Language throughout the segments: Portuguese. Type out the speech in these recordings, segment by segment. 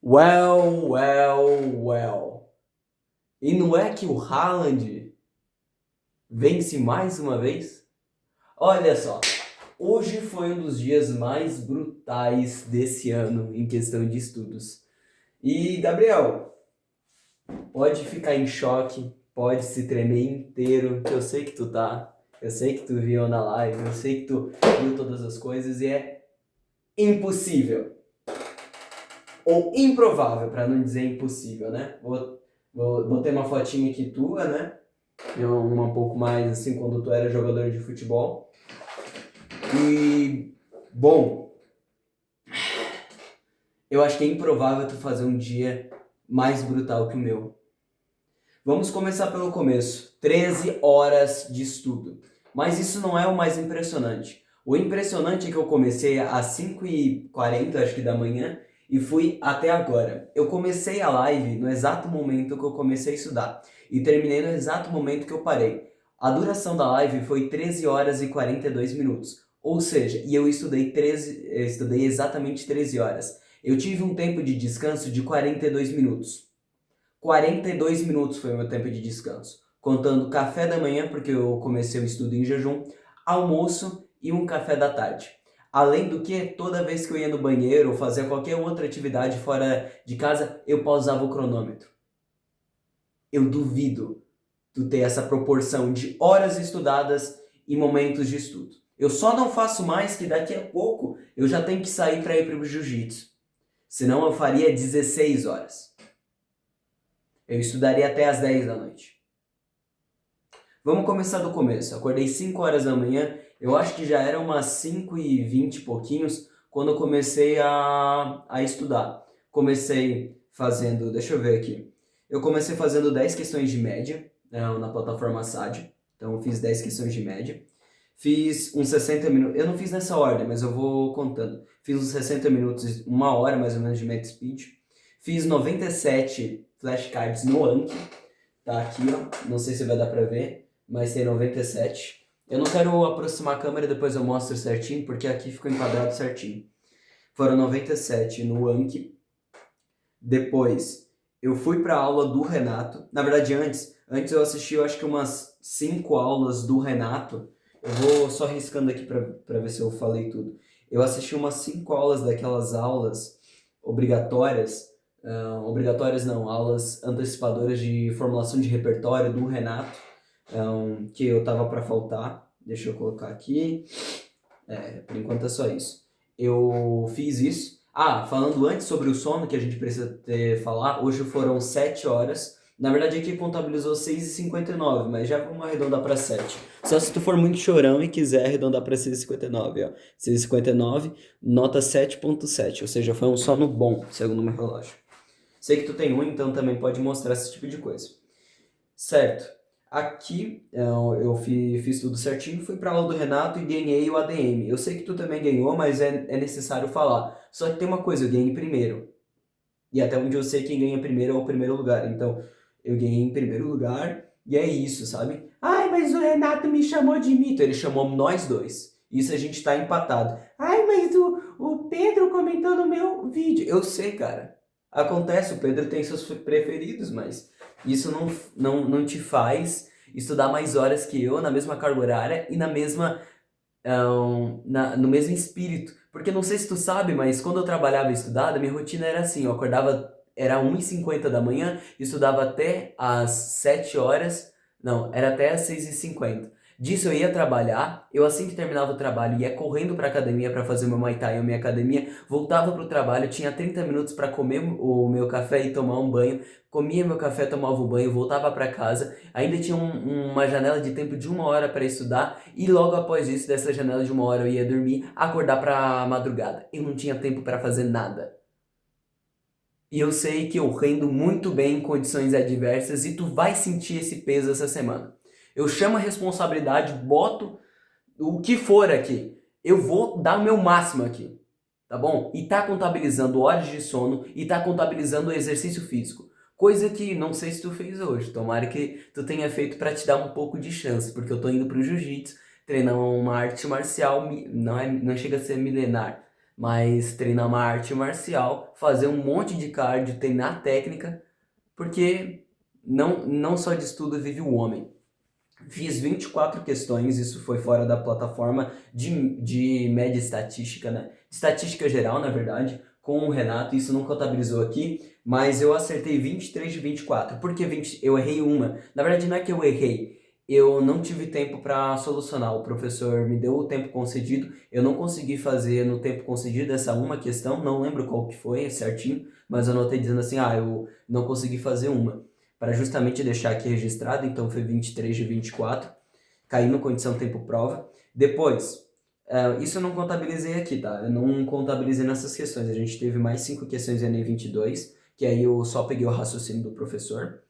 Well, well, well. E não é que o Haaland vence mais uma vez? Olha só, hoje foi um dos dias mais brutais desse ano em questão de estudos. E, Gabriel, pode ficar em choque, pode se tremer inteiro, que eu sei que tu tá, eu sei que tu viu na live, eu sei que tu viu todas as coisas e é impossível. Ou improvável, para não dizer impossível, né? Botei uma fotinha aqui tua, né? Uma um pouco mais assim quando tu era jogador de futebol. E, bom, eu acho que é improvável tu fazer um dia mais brutal que o meu. Vamos começar pelo começo. 13 horas de estudo. Mas isso não é o mais impressionante. O impressionante é que eu comecei às 5h40, acho que da manhã, e fui até agora. Eu comecei a live no exato momento que eu comecei a estudar e terminei no exato momento que eu parei. A duração da live foi 13 horas e 42 minutos. Ou seja, eu estudei exatamente 13 horas. Eu tive um tempo de descanso de 42 minutos. 42 minutos foi o meu tempo de descanso, contando café da manhã, porque eu comecei o estudo em jejum, almoço e um café da tarde. Além do que, toda vez que eu ia no banheiro ou fazia qualquer outra atividade fora de casa, eu pausava o cronômetro. Eu duvido tu ter essa proporção de horas estudadas e momentos de estudo. Eu só não faço mais que daqui a pouco eu já tenho que sair para ir para o jiu-jitsu. Senão eu faria 16 horas. Eu estudaria até às 10 da noite. Vamos começar do começo. Acordei 5 horas da manhã, eu acho que já era umas 5h20 e pouquinhos quando eu comecei a estudar. Comecei fazendo, deixa eu ver aqui. Eu comecei fazendo 10 questões de média na plataforma SAD. Então eu fiz 10 questões de média. Fiz uns 60 minutos, eu não fiz nessa ordem, mas eu vou contando. Fiz uns 60 minutos, uma hora mais ou menos de Math Speed. Fiz 97 flashcards no Anki. Tá aqui, ó. Não sei se vai dar pra ver, mas tem 97. Eu não quero aproximar a câmera, depois eu mostro certinho, porque aqui ficou enquadrado certinho. Foram 97 no Anki. Depois, eu fui pra aula do Renato. Na verdade, antes eu assisti, eu acho que umas 5 aulas do Renato. Eu vou só riscando aqui pra ver se eu falei tudo. Eu assisti umas 5 aulas daquelas aulas obrigatórias. Obrigatórias não, aulas antecipadoras de formulação de repertório do Renato, que eu tava para faltar. Deixa eu colocar aqui. Por enquanto é só isso. Eu fiz isso. Falando antes sobre o sono, que a gente precisa falar, hoje foram 7 horas. Na verdade aqui contabilizou 6h59, mas já vamos arredondar para 7. Só se tu for muito chorão e quiser arredondar para 6h59, ó. 6h59, nota 7.7, ou seja, foi um sono bom, segundo o meu relógio. Sei que tu tem um, então também pode mostrar esse tipo de coisa. Certo. Aqui eu fiz tudo certinho, fui pra aula do Renato e ganhei o ADM. Eu sei que tu também ganhou, mas é necessário falar. Só que tem uma coisa, eu ganhei em primeiro. E até onde eu sei quem ganha primeiro é o primeiro lugar. Então, eu ganhei em primeiro lugar e é isso, sabe? Ai, mas o Renato me chamou de mito. Ele chamou nós dois. Isso a gente tá empatado. Ai, mas o Pedro comentou no meu vídeo. Eu sei, cara. Acontece, o Pedro tem seus preferidos, mas isso não te faz estudar mais horas que eu na mesma carga horária e na mesma no mesmo espírito. Porque não sei se tu sabe, mas quando eu trabalhava e estudava, minha rotina era assim, eu acordava, era 1h50 da manhã, estudava até às 7 horas, não, era até às 6h50. Disso eu ia trabalhar, eu assim que terminava o trabalho ia correndo pra academia pra fazer o meu Muay Thai ou minha academia, voltava pro trabalho, tinha 30 minutos pra comer o meu café e tomar um banho, comia meu café, tomava o banho, voltava pra casa, ainda tinha uma janela de tempo de 1 hora para estudar e logo após isso, dessa janela de 1 hora eu ia dormir, acordar pra madrugada. Eu não tinha tempo para fazer nada. E eu sei que eu rendo muito bem em condições adversas e tu vai sentir esse peso essa semana. Eu chamo a responsabilidade, boto o que for aqui. Eu vou dar o meu máximo aqui, tá bom? E tá contabilizando horas de sono e tá contabilizando o exercício físico. Coisa que não sei se tu fez hoje. Tomara que tu tenha feito para te dar um pouco de chance, porque eu tô indo pro jiu-jitsu, treinar uma arte marcial, não chega a ser milenar. mas treinar uma arte marcial, fazer um monte de cardio, treinar técnica, porque não só de estudo vive o homem. Fiz 24 questões, isso foi fora da plataforma de média estatística, né? Estatística geral, na verdade, com o Renato, isso não contabilizou aqui, mas eu acertei 23 de 24. Por que 20? Eu errei uma. Na verdade, não é que eu errei, eu não tive tempo para solucionar. O professor me deu o tempo concedido, eu não consegui fazer no tempo concedido essa uma questão, não lembro qual que foi certinho, mas eu anotei dizendo assim, eu não consegui fazer uma para justamente deixar aqui registrado, então foi 23 de 24, caí no condição tempo-prova. Depois, isso eu não contabilizei aqui, tá? Eu não contabilizei nessas questões, a gente teve mais 5 questões em Enem 22, que aí eu só peguei o raciocínio do professor.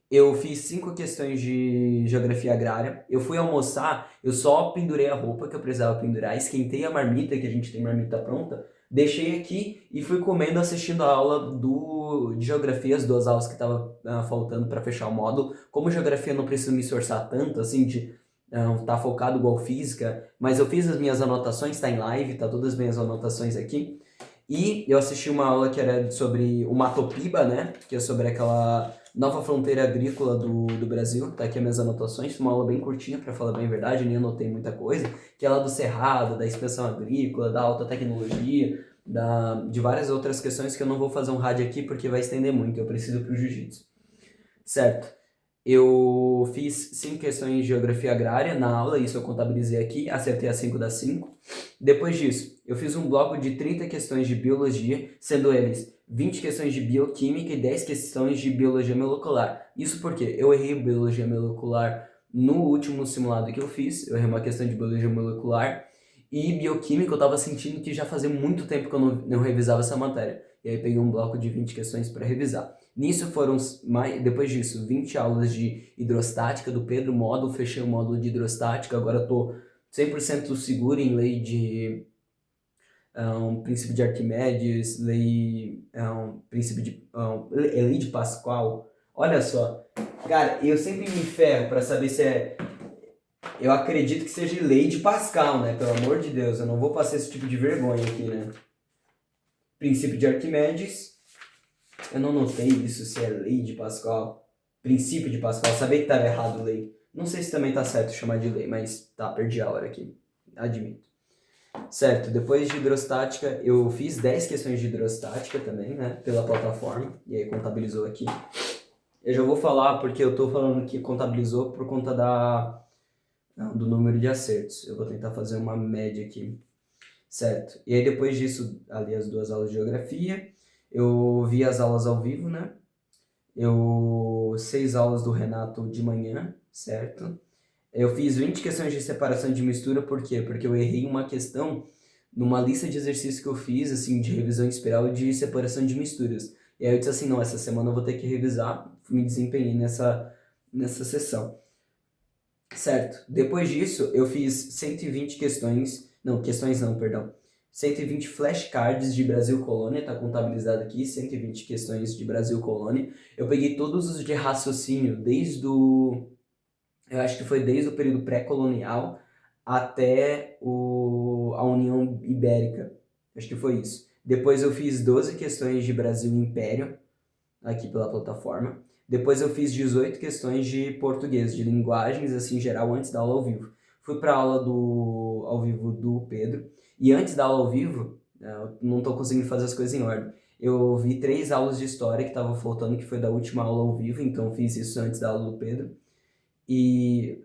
Eu fiz 5 questões de geografia agrária. Eu fui almoçar, eu só pendurei a roupa que eu precisava pendurar, esquentei a marmita, que a gente tem marmita pronta, deixei aqui e fui comendo, assistindo a aula de geografia, as 2 aulas que estavam faltando para fechar o módulo. Como geografia não preciso me esforçar tanto, assim, de tá focado igual física, mas eu fiz as minhas anotações, tá em live, tá todas as minhas anotações aqui. E eu assisti uma aula que era sobre o Matopiba, né? Que é sobre aquela nova fronteira agrícola do Brasil. Tá aqui as minhas anotações, uma aula bem curtinha, para falar bem a verdade, nem anotei muita coisa. Que é lá do Cerrado, da inspeção agrícola, da alta tecnologia, de várias outras questões que eu não vou fazer um rádio aqui porque vai estender muito, eu preciso pro jiu-jitsu. Certo. Eu fiz 5 questões de geografia agrária na aula, isso eu contabilizei aqui, acertei as 5 das 5. Depois disso, eu fiz um bloco de 30 questões de biologia, sendo eles 20 questões de bioquímica e 10 questões de biologia molecular. Isso porque eu errei biologia molecular no último simulado que eu fiz, eu errei uma questão de biologia molecular, e bioquímica eu estava sentindo que já fazia muito tempo que eu não revisava essa matéria. E aí peguei um bloco de 20 questões para revisar. Nisso foram, depois disso, 20 aulas de hidrostática do Pedro Módulo, fechei o módulo de hidrostática, agora estou 100% seguro em lei de princípio de Arquimedes, princípio de lei de Pascal. Olha só, cara, eu sempre me ferro para saber se é. Eu acredito que seja lei de Pascal, né? Pelo amor de Deus, eu não vou passar esse tipo de vergonha aqui, né? Princípio de Arquimedes. Eu não notei isso, se é lei de Pascal, princípio de Pascal, sabia que estava errado lei. Não sei se também tá certo chamar de lei, mas tá, perdi a hora aqui, admito. Certo, depois de hidrostática, eu fiz 10 questões de hidrostática também, né, pela plataforma, e aí contabilizou aqui. Eu já vou falar, porque eu tô falando que contabilizou por conta do número de acertos. Eu vou tentar fazer uma média aqui, certo. E aí depois disso, ali as 2 aulas de geografia, eu vi as aulas ao vivo, né? 6 aulas do Renato de manhã, certo? Eu fiz 20 questões de separação de mistura, por quê? Porque eu errei uma questão numa lista de exercícios que eu fiz, assim, de revisão espiral de separação de misturas. E aí eu disse assim, não, essa semana eu vou ter que revisar, me desempenhei nessa sessão. Certo. Depois disso, eu fiz 120 questões, perdão. 120 flashcards de Brasil Colônia, tá contabilizado aqui, 120 questões de Brasil Colônia. Eu peguei todos os de raciocínio, eu acho que foi desde o período pré-colonial até a União Ibérica. Acho que foi isso. Depois eu fiz 12 questões de Brasil Império, aqui pela plataforma. Depois eu fiz 18 questões de português, de linguagens, assim, geral, antes da aula ao vivo. Fui para a aula ao vivo do Pedro. E antes da aula ao vivo, eu não estou conseguindo fazer as coisas em ordem. Eu vi 3 aulas de história que estavam faltando, que foi da última aula ao vivo, então fiz isso antes da aula do Pedro. E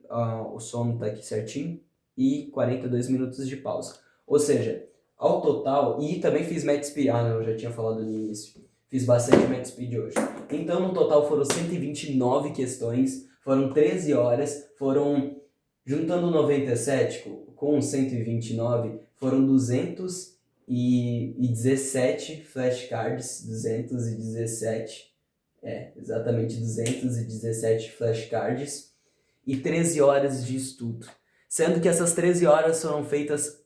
o som tá aqui certinho. E 42 minutos de pausa. Ou seja, ao total... E também fiz MathSpeed. Não, eu já tinha falado no início. Fiz bastante MathSpeed hoje. Então, no total, foram 129 questões, foram 13 horas, juntando 97 com 129, foram 217 flashcards, 217, exatamente 217 flashcards e 13 horas de estudo. Sendo que essas 13 horas foram feitas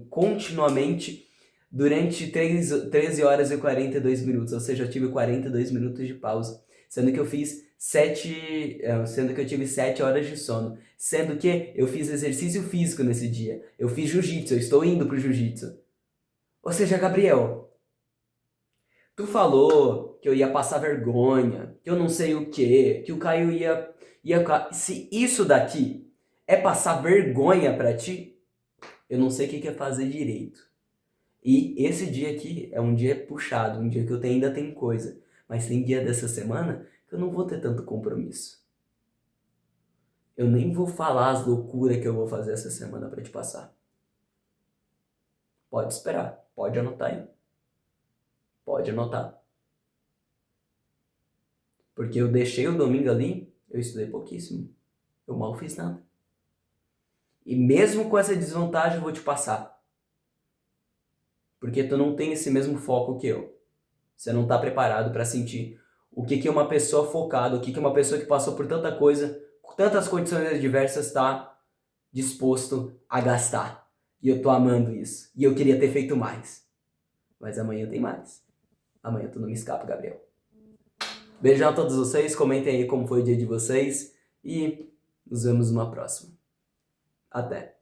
continuamente durante 13 horas e 42 minutos, ou seja, eu tive 42 minutos de pausa, sendo que eu tive 7 horas de sono, sendo que eu fiz exercício físico nesse dia, eu fiz jiu-jitsu, eu estou indo pro jiu-jitsu. Ou seja, Gabriel, tu falou que eu ia passar vergonha, que eu não sei o quê, que o Caio ia... Se isso daqui é passar vergonha pra ti, eu não sei o que é fazer direito. E esse dia aqui é um dia puxado, um dia que eu ainda tenho coisa. Mas tem dia dessa semana que eu não vou ter tanto compromisso. Eu nem vou falar as loucuras que eu vou fazer essa semana pra te passar. Pode esperar, pode anotar aí. Pode anotar. Porque eu deixei o domingo ali, eu estudei pouquíssimo. Eu mal fiz nada. E mesmo com essa desvantagem eu vou te passar. Porque tu não tem esse mesmo foco que eu. Você não tá preparado pra sentir o que é uma pessoa focada, o que é uma pessoa que passou por tanta coisa, tantas condições adversas está disposto a gastar. E eu tô amando isso. E eu queria ter feito mais. Mas amanhã tem mais. Amanhã tu não me escapa, Gabriel. Beijão a todos vocês, comentem aí como foi o dia de vocês e nos vemos numa próxima. Até!